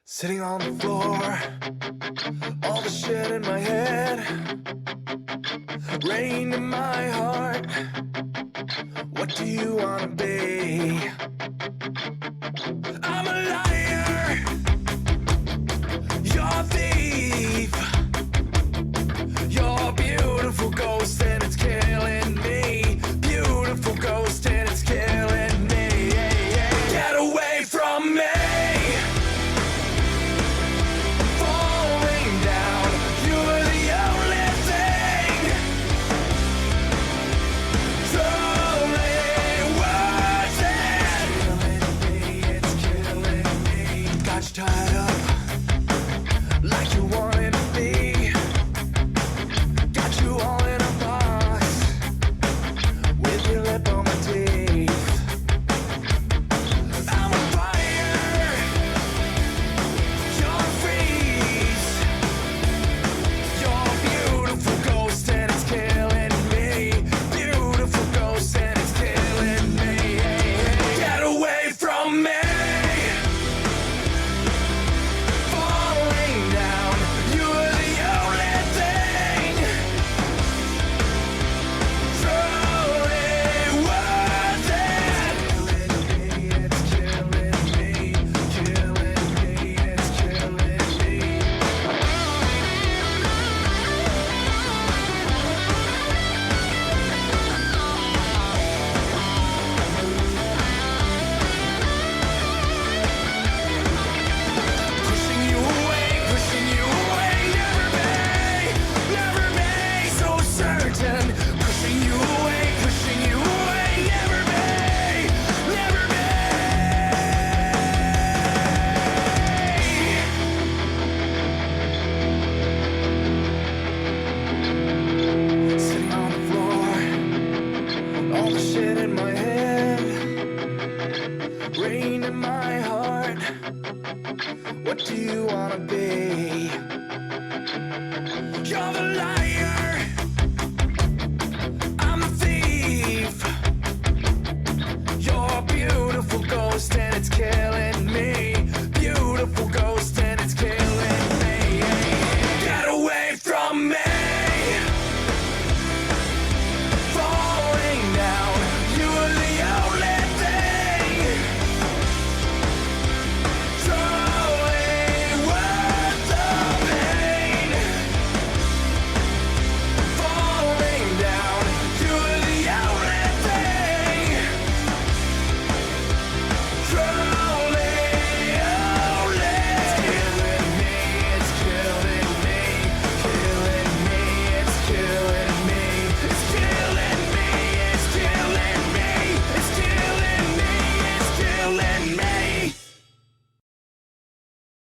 Sitting on the floor, all the shit in my head, rain in my heart. What do you wanna be? I'm a liar, you're a thief, you're a beautiful ghost and it's killing me. Beautiful ghost and it's killing me. Get away from me. Tied up like you wanted to be. Got you all in a box with your lip on my teeth. I'm a fire, you're a freeze. You're a beautiful ghost and it's killing me. Beautiful ghost and it's killing me. Get away from me. All the shit in my head, rain in my heart. What do you wanna be? You're the liar, I'm the thief. You're a beautiful ghost and it's killing